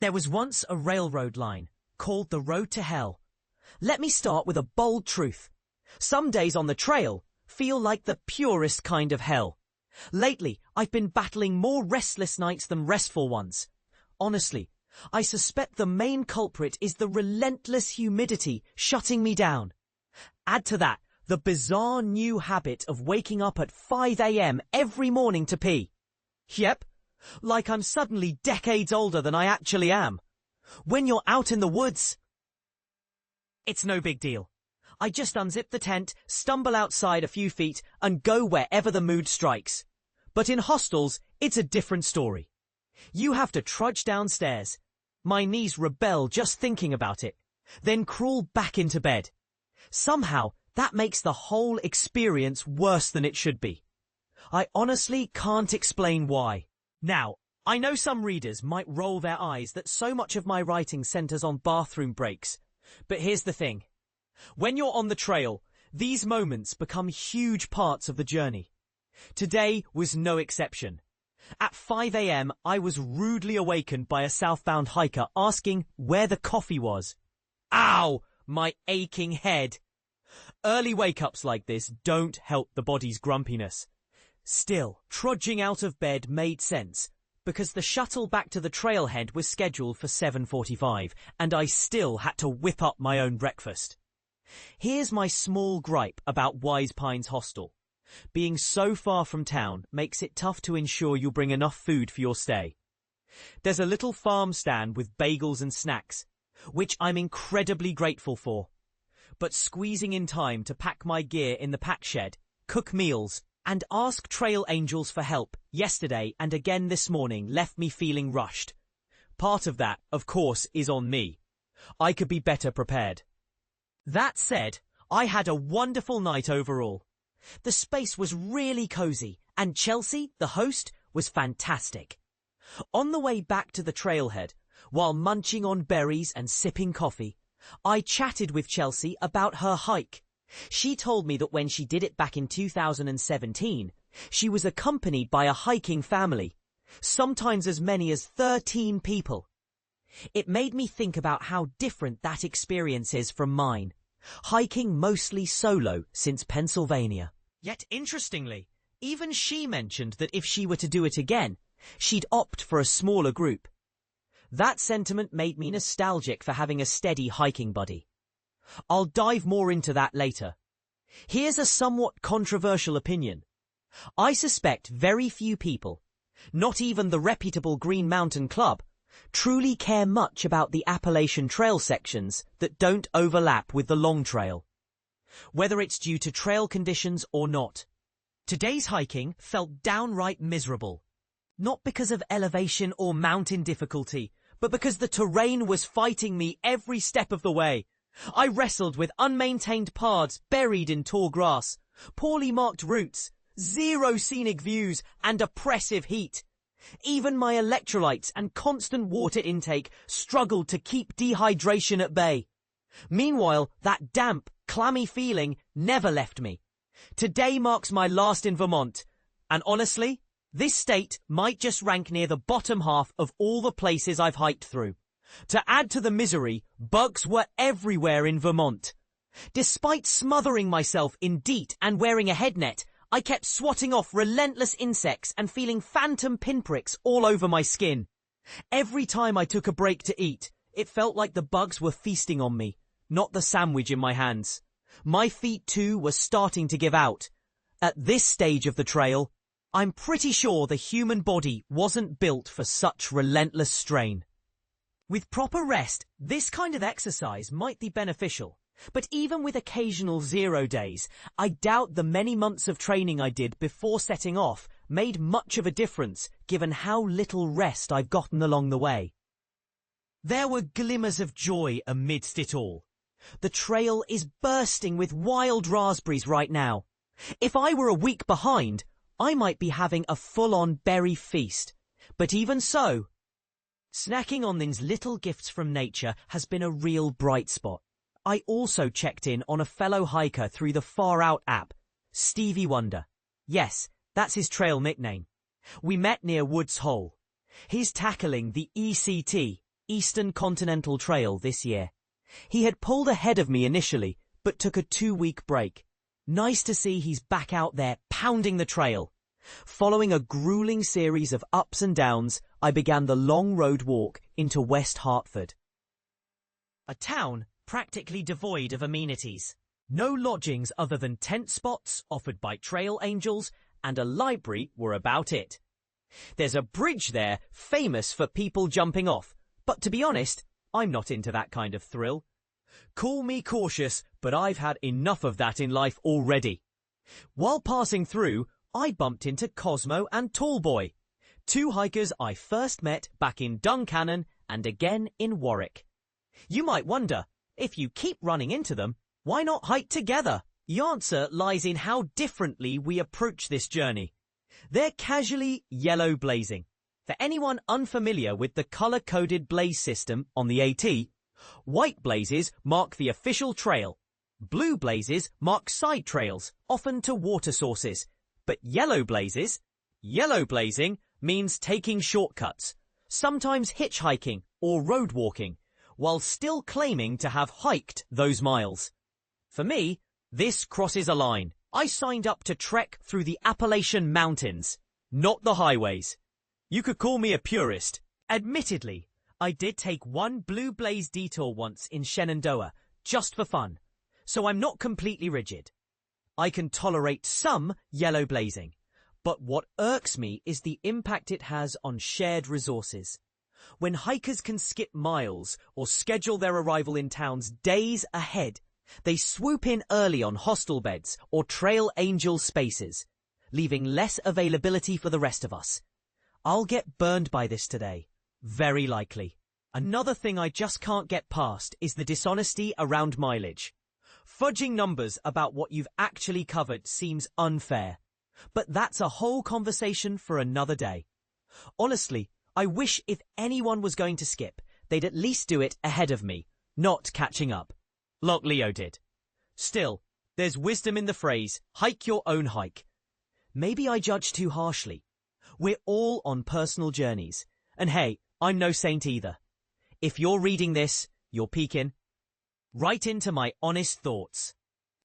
There was once a railroad line called the Road to Hell. Let me start with a bold truth. Some days on the trail feel like the purest kind of hell. Lately, I've been battling more restless nights than restful ones. Honestly, I suspect the main culprit is the relentless humidity shutting me down. Add to that the bizarre new habit of waking up at 5 a.m. every morning to pee. Yep, like I'm suddenly decades older than I actually am. When you're out in the woods, it's no big deal. I just unzip the tent, stumble outside a few feet, and go wherever the mood strikes. But in hostels, it's a different story. You have to trudge downstairs. My knees rebel just thinking about it, then crawl back into bed. Somehow, that makes the whole experience worse than it should be. I honestly can't explain why. Now, I know some readers might roll their eyes that so much of my writing centers on bathroom breaks. But here's the thing. When you're on the trail, these moments become huge parts of the journey. Today was no exception. At 5 a.m., I was rudely awakened by a southbound hiker asking where the coffee was. Ow! My aching head. Early wake-ups like this don't help the body's grumpiness. Still, trudging out of bed made sense, because the shuttle back to the trailhead was scheduled for 7:45, and I still had to whip up my own breakfast. Here's my small gripe about Wise Pines Hostel. Being so far from town makes it tough to ensure you bring enough food for your stay. There's a little farm stand with bagels and snacks, which I'm incredibly grateful for. But squeezing in time to pack my gear in the pack shed, cook meals, and ask trail angels for help yesterday and again this morning left me feeling rushed. Part of that, of course, is on me. I could be better prepared. That said, I had a wonderful night overall. The space was really cozy, and Chelsea, the host, was fantastic. On the way back to the trailhead, while munching on berries and sipping coffee, I chatted with Chelsea about her hike. She told me that when she did it back in 2017, she was accompanied by a hiking family, sometimes as many as 13 people. It made me think about how different that experience is from mine, hiking mostly solo since Pennsylvania. Yet interestingly, even she mentioned that if she were to do it again, she'd opt for a smaller group. That sentiment made me nostalgic for having a steady hiking buddy. I'll dive more into that later. Here's a somewhat controversial opinion. I suspect very few people, not even the reputable Green Mountain Club, truly care much about the Appalachian trail sections that don't overlap with the long trail, whether it's due to trail conditions or not. Today's hiking felt downright miserable, not because of elevation or mountain difficulty, but because the terrain was fighting me every step of the way. I wrestled with unmaintained paths buried in tall grass, poorly marked routes, zero scenic views, and oppressive heat. Even my electrolytes and constant water intake struggled to keep dehydration at bay. Meanwhile, that damp, clammy feeling never left me. Today marks my last in Vermont, and honestly, this state might just rank near the bottom half of all the places I've hiked through. To add to the misery, bugs were everywhere in Vermont. Despite smothering myself in DEET and wearing a headnet, I kept swatting off relentless insects and feeling phantom pinpricks all over my skin. Every time I took a break to eat, it felt like the bugs were feasting on me, not the sandwich in my hands. My feet too were starting to give out. At this stage of the trail, I'm pretty sure the human body wasn't built for such relentless strain. With proper rest, this kind of exercise might be beneficial, but even with occasional 0 days, I doubt the many months of training I did before setting off made much of a difference given how little rest I've gotten along the way. There were glimmers of joy amidst it all. The trail is bursting with wild raspberries right now. If I were a week behind, I might be having a full-on berry feast. But even so, snacking on these little gifts from nature has been a real bright spot. I also checked in on a fellow hiker through the Far Out app, Stevie Wonder. Yes, that's his trail nickname. We met near Woods Hole. He's tackling the ECT, Eastern Continental Trail this year. He had pulled ahead of me initially, but took a 2-week break. Nice to see he's back out there pounding the trail. Following a grueling series of ups and downs, I began the long road walk into West Hartford. A town practically devoid of amenities. No lodgings other than tent spots offered by trail angels and a library were about it. There's a bridge there famous for people jumping off, but to be honest, I'm not into that kind of thrill. Call me cautious, but I've had enough of that in life already. While passing through, I bumped into Cosmo and Tallboy, 2 hikers I first met back in Duncannon and again in Warwick. You might wonder, if you keep running into them, why not hike together? The answer lies in how differently we approach this journey. They're casually yellow blazing. For anyone unfamiliar with the color-coded blaze system on the AT, white blazes mark the official trail. Blue blazes mark side trails, often to water sources. But yellow blazing means taking shortcuts, sometimes hitchhiking or road walking, while still claiming to have hiked those miles. For me, this crosses a line. I signed up to trek through the Appalachian Mountains, not the highways. You could call me a purist. Admittedly, I did take one blue blaze detour once in Shenandoah, just for fun, so I'm not completely rigid. I can tolerate some yellow blazing, but what irks me is the impact it has on shared resources. When hikers can skip miles or schedule their arrival in towns days ahead, they swoop in early on hostel beds or trail angel spaces, leaving less availability for the rest of us. I'll get burned by this today. Very likely. Another thing I just can't get past is the dishonesty around mileage. Fudging numbers about what you've actually covered seems unfair. But that's a whole conversation for another day. Honestly, I wish if anyone was going to skip, they'd at least do it ahead of me, not catching up. Like Leo did. Still, there's wisdom in the phrase, hike your own hike. Maybe I judge too harshly. We're all on personal journeys. And hey, I'm no saint either. If you're reading this, you're peeking. Right into my honest thoughts.